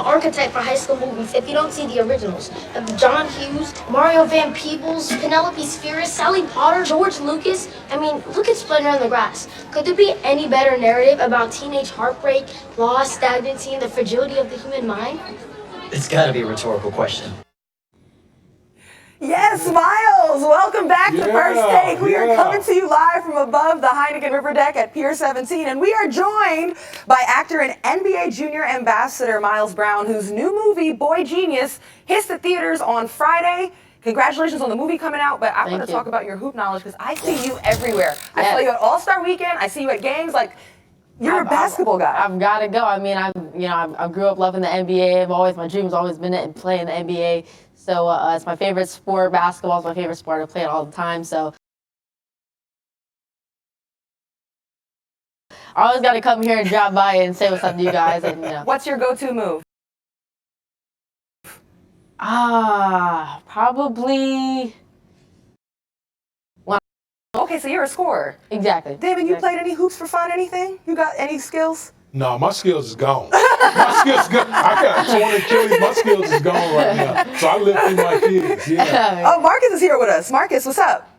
archetype for high school movies if you don't see the originals. John Hughes, Mario Van Peebles, Penelope Spheris, Sally Potter, George Lucas. I mean, look at Splendor in the Grass. Could there be any better narrative about teenage heartbreak, loss, stagnancy, and the fragility of the human mind? It's gotta be a rhetorical question. Yes, Miles, welcome back to First Take. We are coming to you live from above the Heineken River Deck at Pier 17, and we are joined by actor and NBA Junior Ambassador Miles Brown, whose new movie, Boy Genius, hits the theaters on Friday. Congratulations on the movie coming out, but I want to talk about your hoop knowledge because I see you everywhere. Yes. I saw you at All-Star Weekend, I see you at games, like, you're a basketball guy. I've got to go. I mean, I grew up loving the NBA. My dream's always been to play in the NBA. So it's my favorite sport. Basketball is my favorite sport. I play it all the time. So I always got to come here and drop by and say what's up to you guys. And What's your go-to move? Probably. Okay, so you're a scorer. Exactly. David, you played any hoops for fun? Anything? You got any skills? No, my skills is gone. My skills gone. I got torn Achilles. My skills is gone right now. So I live through my kids. Yeah. Oh, Marcus is here with us. Marcus, what's up?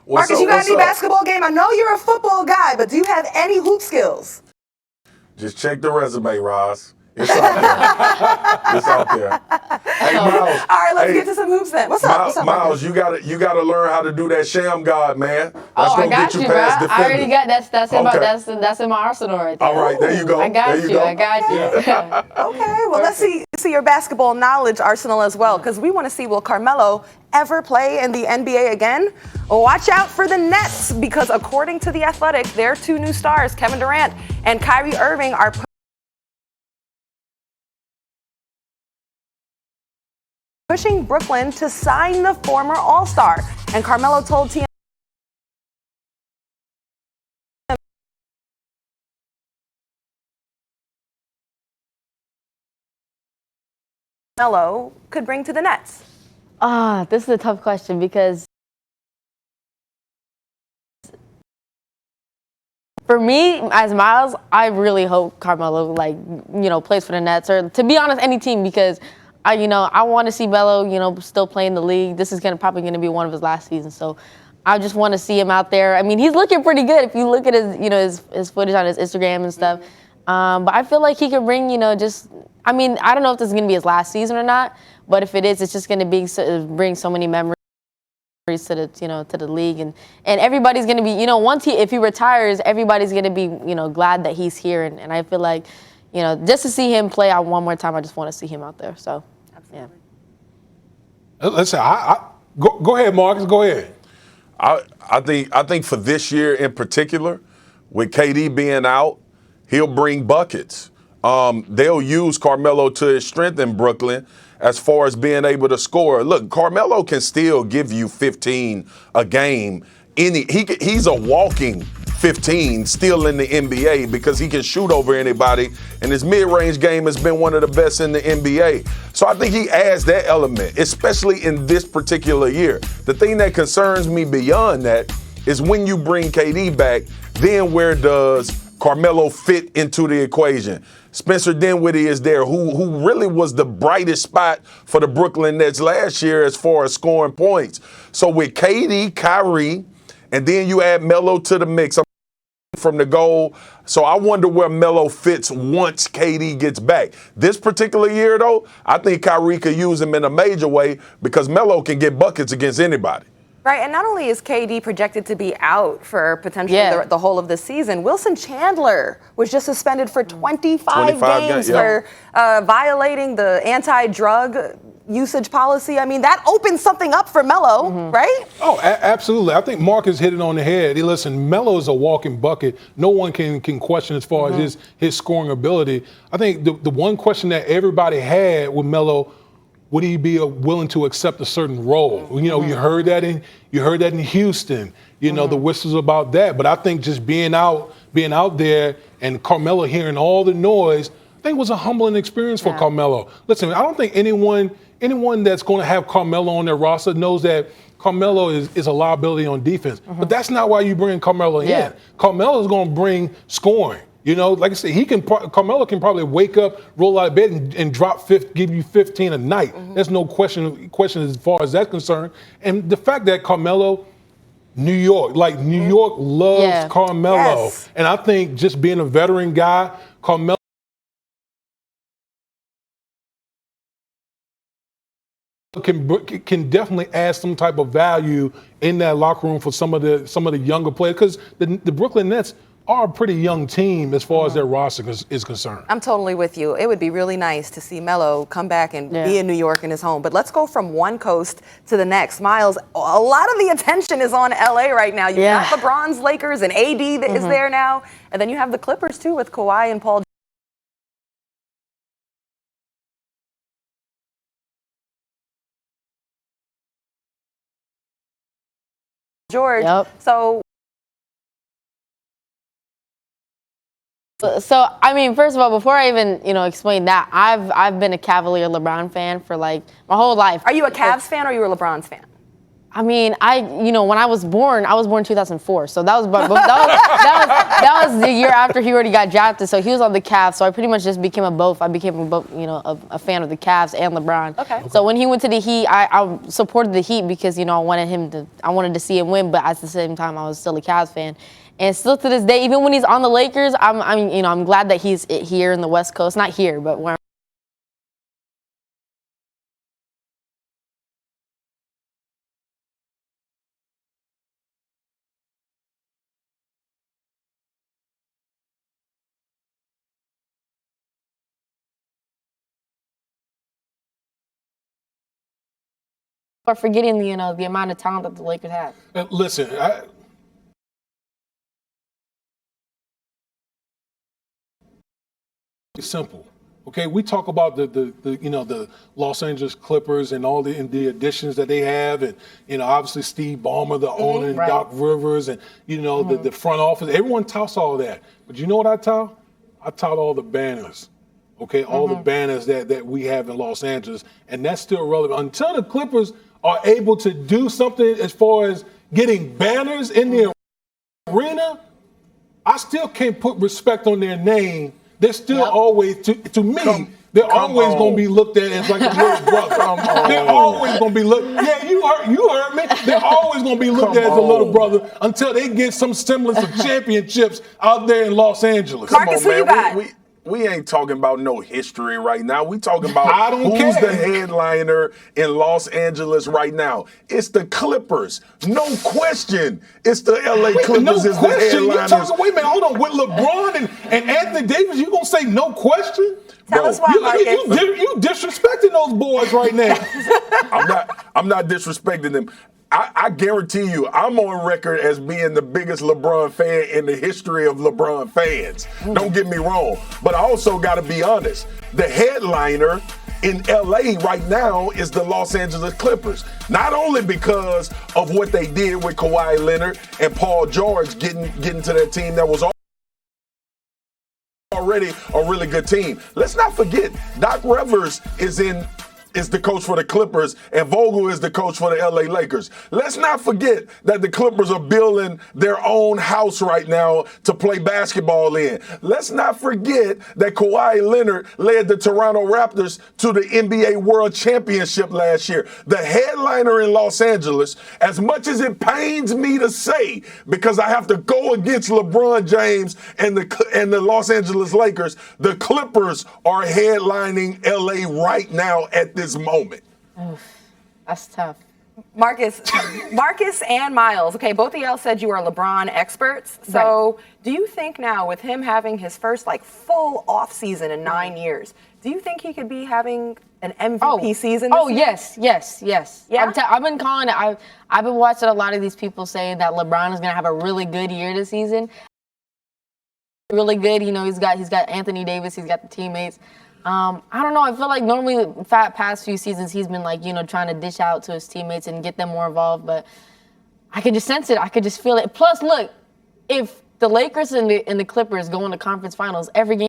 Marcus, you got any basketball game? I know you're a football guy, but do you have any hoop skills? Just check the resume, Roz. It's out there. It's out there. Hey, Miles. All right, let's get to some hoops then. What's up? What's up, Miles, you gotta learn how to do that sham guard, man. That's I got get you, bro. I already got that's in my arsenal right there. All right, there you go. I got you. I got you. Okay, well, let's see your basketball knowledge arsenal as well, because we want to see, will Carmelo ever play in the NBA again? Watch out for the Nets, because according to The Athletic, their two new stars, Kevin Durant and Kyrie Irving, are pushing Brooklyn to sign the former All-Star. And Carmelo told TMZ Carmelo could bring to the Nets. This is a tough question because for me, as Miles, I really hope Carmelo plays for the Nets, or to be honest, any team, because I want to see Melo, still playing the league. This is probably going to be one of his last seasons, so I just want to see him out there. I mean, he's looking pretty good if you look at his footage on his Instagram and stuff. But I feel like he could bring, I don't know if this is going to be his last season or not, but if it is, it's just going to bring so many memories to the league, and everybody's going to be, if he retires, everybody's going to be, glad that he's here, and I feel like, just to see him play out one more time, I just want to see him out there. So, yeah. Listen, go ahead, Marcus. Go ahead. I think for this year in particular, with KD being out, he'll bring buckets. They'll use Carmelo to his strength in Brooklyn as far as being able to score. Look, Carmelo can still give you 15 a game. He's a walking 15 still in the NBA because he can shoot over anybody, and his mid-range game has been one of the best in the NBA. So I think he adds that element, especially in this particular year. The thing that concerns me beyond that is when you bring KD back, then where does Carmelo fit into the equation? Spencer Dinwiddie is there, who really was the brightest spot for the Brooklyn Nets last year as far as scoring points. So with KD, Kyrie, and then you add Melo to the mix from the goal. So I wonder where Melo fits once KD gets back. This particular year, though, I think Kyrie could use him in a major way because Melo can get buckets against anybody. Right, and not only is KD projected to be out for potentially the whole of the season, Wilson Chandler was just suspended for 25 games for violating the anti-drug usage policy. I mean, that opens something up for Melo, right? Oh, absolutely. I think Marcus hit it on the head. Listen, Melo is a walking bucket. No one can question as far as his scoring ability. I think the one question that everybody had with Melo, would he be willing to accept a certain role? You heard that in Houston. The whistles about that. But I think just being out there and Carmelo hearing all the noise, I think was a humbling experience for Carmelo. Listen, I don't think anyone that's going to have Carmelo on their roster knows that Carmelo is a liability on defense. But that's not why you bring Carmelo in. Carmelo is going to bring scoring. You know, like I said, Carmelo can probably wake up, roll out of bed, and give you 15 a night. There's no question as far as that's concerned. And the fact that Carmelo, New York loves Carmelo. Yes. And I think just being a veteran guy, Carmelo can definitely add some type of value in that locker room for some of the younger players, because the Brooklyn Nets are a pretty young team as far as their roster is concerned. I'm totally with you. It would be really nice to see Melo come back and be in New York in his home. But let's go from one coast to the next. Miles, a lot of the attention is on LA right now. You've got LeBron's Lakers and AD that is there now. And then you have the Clippers too with Kawhi and Paul George. So I mean, first of all, before I even explain that, I've been a Cavalier LeBron fan for like my whole life. Are you a Cavs fan or are you a LeBron's fan? I mean, when I was born 2004, so that was the year after he already got drafted. So he was on the Cavs, so I pretty much just became a both. I became a fan of the Cavs and LeBron. Okay. So when he went to the Heat, I supported the Heat because I wanted to see him win, but at the same time I was still a Cavs fan. And still to this day, even when he's on the Lakers, I'm glad that he's here in the West Coast, not here, but where. Or forgetting the amount of talent that the Lakers have. Listen, it's simple. Okay, we talk about the Los Angeles Clippers and all the additions that they have, and obviously Steve Ballmer, the owner, and Doc Rivers, and the front office. Everyone touts all that, but you know what I tout? I tout all the banners. Okay, all the banners that we have in Los Angeles, and that's still relevant until the Clippers are able to do something as far as getting banners in the arena. I still can't put respect on their name. They're still always, to me, they're always going to be looked at as like a little brother. They're always going to be looked. Yeah, you heard me. They're always going to be looked at as a little brother until they get some semblance of championships out there in Los Angeles. Marcus, who you got? We ain't talking about no history right now. We talking about who's the headliner in Los Angeles right now. It's the Clippers. No question. It's the LA Clippers no is question. the headliners. Wait a minute, hold on. With LeBron and Anthony Davis, you gonna say no question? Tell us why, Marcus. You disrespecting those boys right now. I'm not disrespecting them. I guarantee you, I'm on record as being the biggest LeBron fan in the history of LeBron fans. Don't get me wrong. But I also got to be honest. The headliner in LA right now is the Los Angeles Clippers. Not only because of what they did with Kawhi Leonard and Paul George getting to that team that was already a really good team. Let's not forget, Doc Rivers is the coach for the Clippers, and Vogel is the coach for the LA Lakers. Let's not forget that the Clippers are building their own house right now to play basketball in. Let's not forget that Kawhi Leonard led the Toronto Raptors to the NBA World Championship last year. The headliner in Los Angeles, as much as it pains me to say, because I have to go against LeBron James and the Los Angeles Lakers, the Clippers are headlining LA right now at this moment. Oof, that's tough. Marcus and Miles, okay, both of y'all said you are LeBron experts. So do you think now, with him having his first full off season in 9 years, do you think he could be having an MVP season this year? Yes. Yeah? I've been calling it. I've been watching a lot of these people saying that LeBron is going to have a really good year this season. Really good. He's got Anthony Davis. He's got the teammates. I don't know. I feel like normally the past few seasons he's been trying to dish out to his teammates and get them more involved, but I could just sense it. I could just feel it. Plus, look, if the Lakers and the Clippers go into conference finals, every game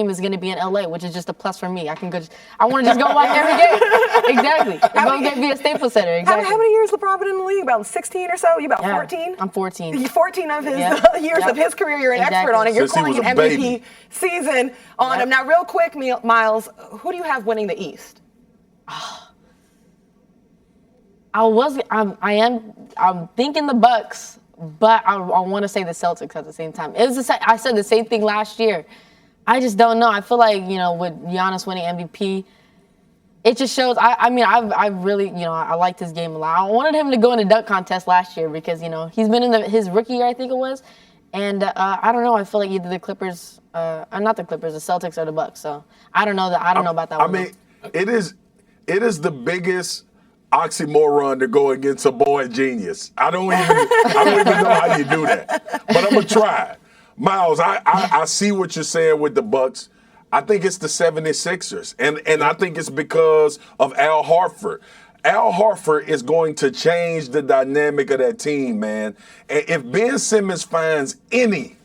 is going to be in LA, which is just a plus for me. I want to just go watch every game. Exactly. It's going to be a Staples Center. Exactly. How many years LeBron been in the league? About 16 or so? You about 14? I'm 14. 14 of his years of his career, you're an Exactly. expert on it. You're Since he calling was an a MVP baby. season on him. Now, real quick, Miles, who do you have winning the East? I'm thinking the Bucks, but I want to say the Celtics at the same time. I said the same thing last year. I just don't know. I feel like, with Giannis winning MVP, it just shows. I really, I liked his game a lot. I wanted him to go in the dunk contest last year because, he's been in his rookie year, I think it was. And I don't know. I feel like either the Clippers, not the Clippers, the Celtics or the Bucks. So I don't know about that one. I mean, it is the biggest oxymoron to go against a boy genius. I don't even know how you do that. But I'm gonna try. Miles, I see what you're saying with the Bucks. I think it's the 76ers. And I think it's because of Al Horford. Al Horford is going to change the dynamic of that team, man. And if Ben Simmons finds any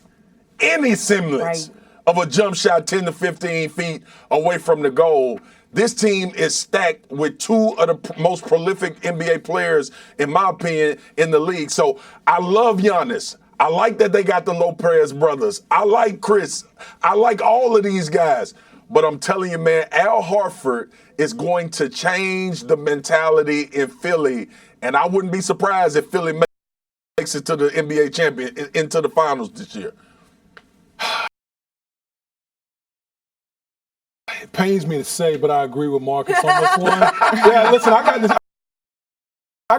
semblance of a jump shot 10 to 15 feet away from the goal, this team is stacked with two of the most prolific NBA players, in my opinion, in the league. So I love Giannis. I like that they got the Lopez brothers. I like Chris. I like all of these guys. But I'm telling you, man, Al Horford is going to change the mentality in Philly. And I wouldn't be surprised if Philly makes it to the NBA champion into the finals this year. It pains me to say, but I agree with Marcus on this one. Yeah, listen, I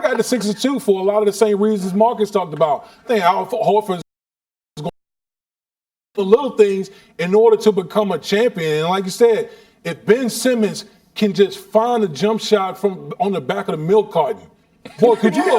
got the Sixers too for a lot of the same reasons Marcus talked about. I think Al Horford is going to do the little things in order to become a champion. And like you said, if Ben Simmons can just find a jump shot from on the back of the milk carton, boy, could you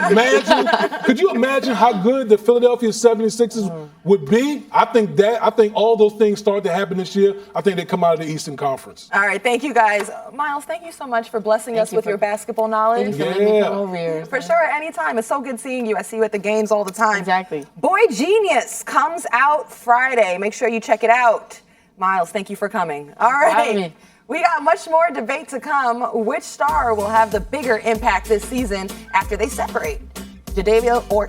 imagine how good the Philadelphia 76ers would be? I think all those things start to happen this year. I think they come out of the Eastern Conference. All right, thank you guys. Miles, thank you so much for blessing us with your basketball knowledge. Thank you for letting me come over here. For sure, anytime. It's so good seeing you. I see you at the games all the time. Exactly. Boy Genius comes out Friday. Make sure you check it out. Miles, thank you for coming. All right. We got much more debate to come. Which star will have the bigger impact this season after they separate? Jadavion or